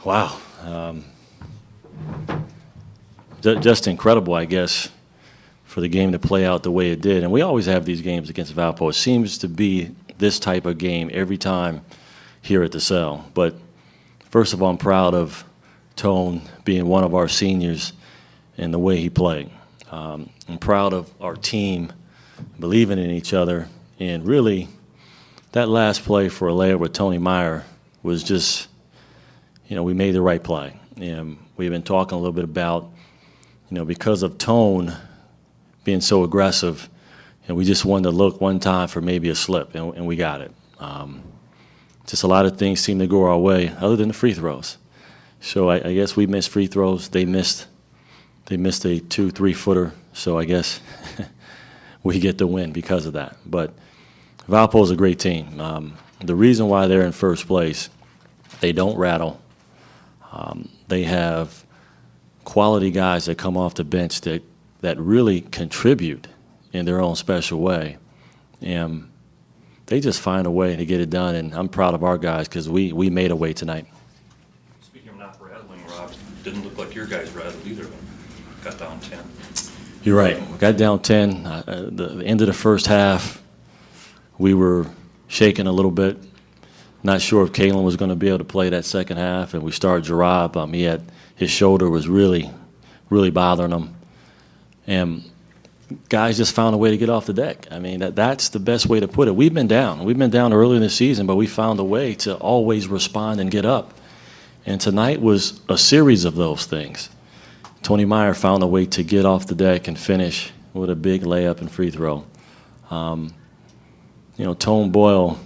Wow. Just incredible, I guess, for the game to play out the way it did. And we always have these games against Valpo. It seems to be this type of game every time here at the Cell. But first of all, I'm proud of Tone being one of our seniors and the way he played. I'm proud of our team believing in each other. And really, that last play for Alea with Tony Meyer was just, we made the right play. And we've been talking a little bit about, because of Tone being so aggressive, we just wanted to look one time for maybe a slip, and we got it. Just a lot of things seemed to go our way, other than the free throws. So I guess we missed free throws. They missed a 2-3 footer. So I guess we get the win because of that. But Valpo is a great team. The reason why they're in first place, they don't rattle. They have quality guys that come off the bench that really contribute in their own special way. And they just find a way to get it done, and I'm proud of our guys because we made a way tonight. Speaking of not rattling, Rob, didn't look like your guys rattled either. Got down 10. You're right. We got down 10. The end of the first half, we were shaking a little bit. Not sure if Kalen was going to be able to play that second half, and we started Jarab. His shoulder was really, really bothering him. And guys just found a way to get off the deck. I mean, that's the best way to put it. We've been down. We've been down early in the season, but we found a way to always respond and get up. And tonight was a series of those things. Tony Meyer found a way to get off the deck and finish with a big layup and free throw. Tone Boyle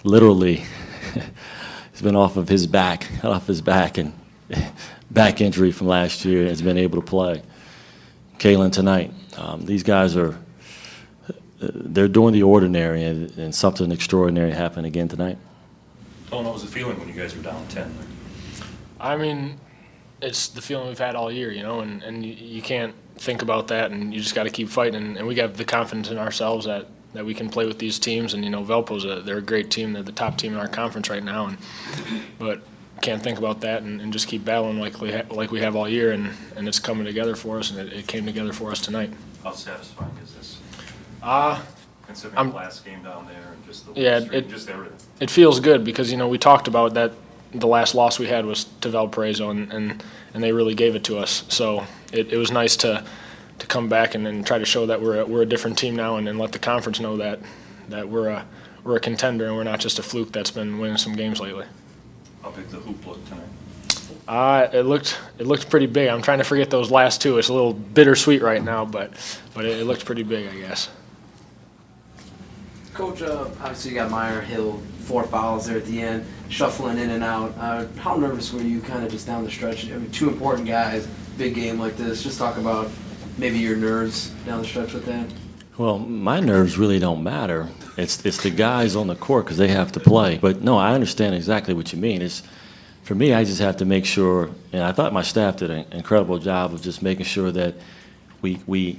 literally has been off his back, and back injury from last year, has been able to play. Kalen tonight. These guys they're doing the ordinary, and something extraordinary happened again tonight. Tone, what was the feeling when you guys were down 10? I mean, it's the feeling we've had all year, and you can't think about that, and you just got to keep fighting. And we got the confidence in ourselves that we can play with these teams. And Valpo's they're a great team. They're the top team in our conference right now. But can't think about that and just keep battling like we have all year. And it's coming together for us, and it came together for us tonight. How satisfying is this? Considering the last game down there and just just everything. It feels good because we talked about that. The last loss we had was to Valparaiso, and they really gave it to us. So it was nice to come back and try to show that we're a different team now, and let the conference know that we're a contender and we're not just a fluke that's been winning some games lately. How big the hoop looked tonight? It looked pretty big. I'm trying to forget those last two. It's a little bittersweet right now, but it looked pretty big, I guess. Coach, obviously you got Meyer, Hill, 4 fouls there at the end, shuffling in and out. How nervous were you kind of just down the stretch? I mean, 2 important guys, big game like this. Just talk about maybe your nerves down the stretch with that. Well, my nerves really don't matter. It's the guys on the court because they have to play. But, no, I understand exactly what you mean. For me, I just have to make sure, and I thought my staff did an incredible job of just making sure that we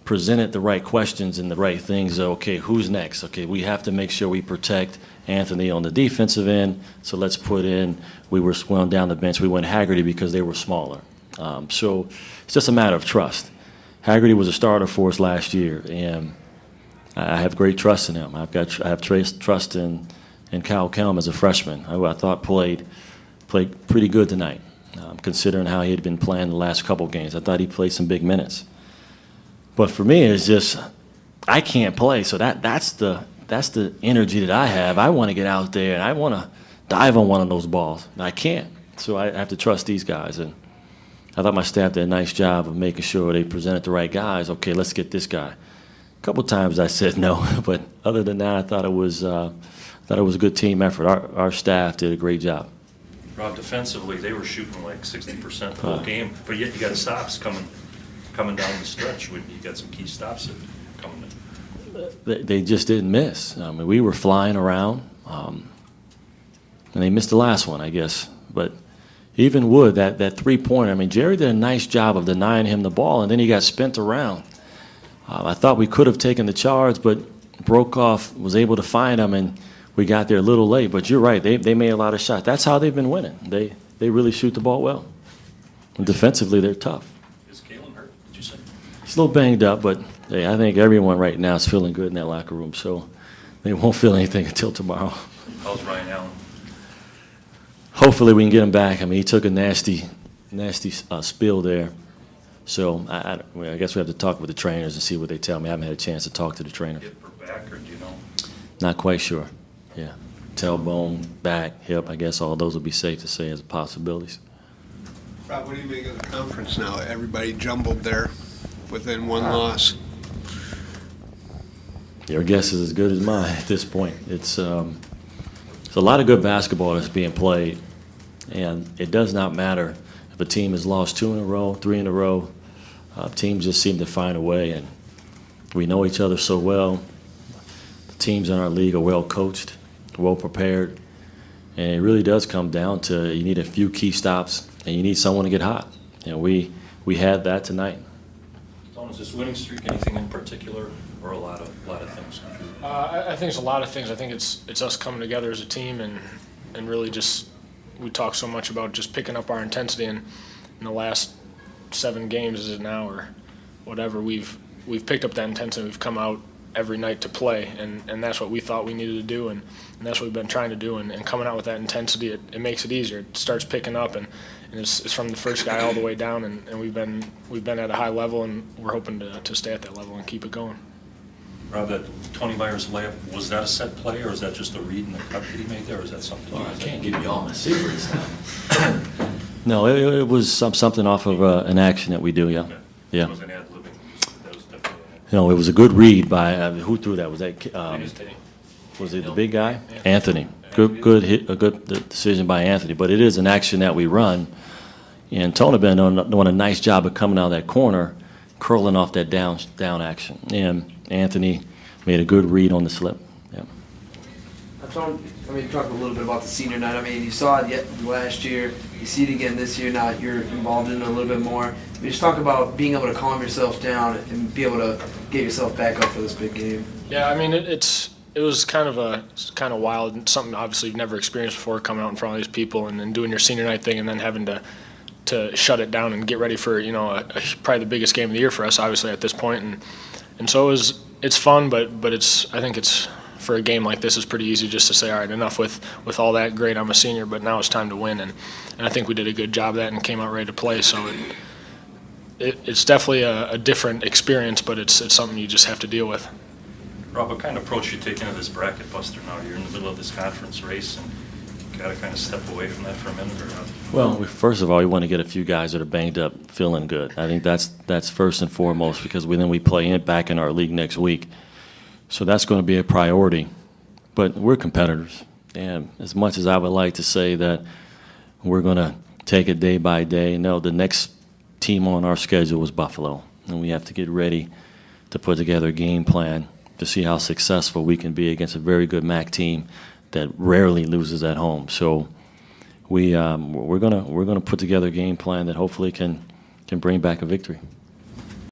presented the right questions and the right things. Okay, who's next? Okay, we have to make sure we protect Anthony on the defensive end, so let's put in, we were going down the bench, we went Haggerty because they were smaller. So it's just a matter of trust. Haggerty was a starter for us last year, and I have great trust in him. I have trust in Kyle Kelm as a freshman, who I thought played pretty good tonight, considering how he had been playing the last couple games. I thought he played some big minutes. But for me, it's just I can't play, so that's the energy that I have. I want to get out there and I want to dive on one of those balls. I can't, so I have to trust these guys. And I thought my staff did a nice job of making sure they presented the right guys. Okay, let's get this guy. A couple times I said no, but other than that, I thought it was a good team effort. Our staff did a great job. Rob, defensively, they were shooting like 60% the whole game, but yet you got stops coming down the stretch. You got some key stops coming in. They just didn't miss. I mean, we were flying around, and they missed the last one, I guess. But even Wood, that three-pointer, I mean, Jerry did a nice job of denying him the ball, and then he got spent around. I thought we could have taken the charge, but Brokoff was able to find him, and we got there a little late. But you're right, they made a lot of shots. That's how they've been winning. They they really shoot the ball well. And defensively, they're tough. Is Kalen hurt, did you say? He's a little banged up, but hey, I think everyone right now is feeling good in that locker room, so they won't feel anything until tomorrow. How's Ryan Allen? Hopefully we can get him back. I mean, he took a nasty spill there. So I guess we have to talk with the trainers and see what they tell me. I haven't had a chance to talk to the trainers. Hip or back, or do you know? Not quite sure. Yeah. Tailbone, back, hip, I guess all those would be safe to say as possibilities. Rob, what do you make of the conference now? Everybody jumbled there within one loss. Your guess is as good as mine at this point. It's a lot of good basketball that's being played, and it does not matter if a team has lost 2 in a row, 3 in a row. Teams just seem to find a way, and we know each other so well. The teams in our league are well coached, well prepared, and it really does come down to you need a few key stops, and you need someone to get hot. And we had that tonight. Tom, is this winning streak anything in particular, or a lot of things? I think it's a lot of things. I think it's us coming together as a team and really just we talk so much about just picking up our intensity, and in the last 7 games is it now or whatever we've picked up that intensity. We've come out every night to play, and that's what we thought we needed to do, and that's what we've been trying to do, and coming out with that intensity, it makes it easier. It starts picking up, and it's from the first guy all the way down, and we've been at a high level, and we're hoping to stay at that level and keep it going. Rob, that Tony Myers layup, was that a set play, or is that just a read in the cut that he made there, or is that something? I can't give you all my secrets now. No, it was something off of an action that we do, yeah. Okay. Yeah. It was an ad-libbing. That was definitely It was a good read by, who threw that? Was that, Teddy. was it the big guy? Anthony. Good hit, a good decision by Anthony. But it is an action that we run. And Tony been doing a nice job of coming out of that corner, curling off that down action. And Anthony made a good read on the slip. Yeah. You talked a little bit about the senior night. I mean, you saw it last year. You see it again this year. Now you're involved in it a little bit more. Just talk about being able to calm yourself down and be able to get yourself back up for this big game. Yeah, I mean it was kind of wild and something obviously you've never experienced before, coming out in front of these people and doing your senior night thing and then having to shut it down and get ready for probably the biggest game of the year for us obviously at this point, and so it's fun, but I think it's for a game like this, it's pretty easy just to say, all right, enough with all that. Great, I'm a senior, but now it's time to win, and I think we did a good job of that and came out ready to play. So it's definitely a different experience, but it's something you just have to deal with. Rob, what kind of approach you take into this bracket buster now? You're in the middle of this conference race, and you got to kind of step away from that for a minute or not? Well, first of all, we want to get a few guys that are banged up feeling good. I think that's first and foremost, because we play back in our league next week. So that's going to be a priority. But we're competitors. And as much as I would like to say that we're going to take it day by day, no, the next team on our schedule was Buffalo. And we have to get ready to put together a game plan to see how successful we can be against a very good MAC team that rarely loses at home. So we're gonna put together a game plan that hopefully can bring back a victory.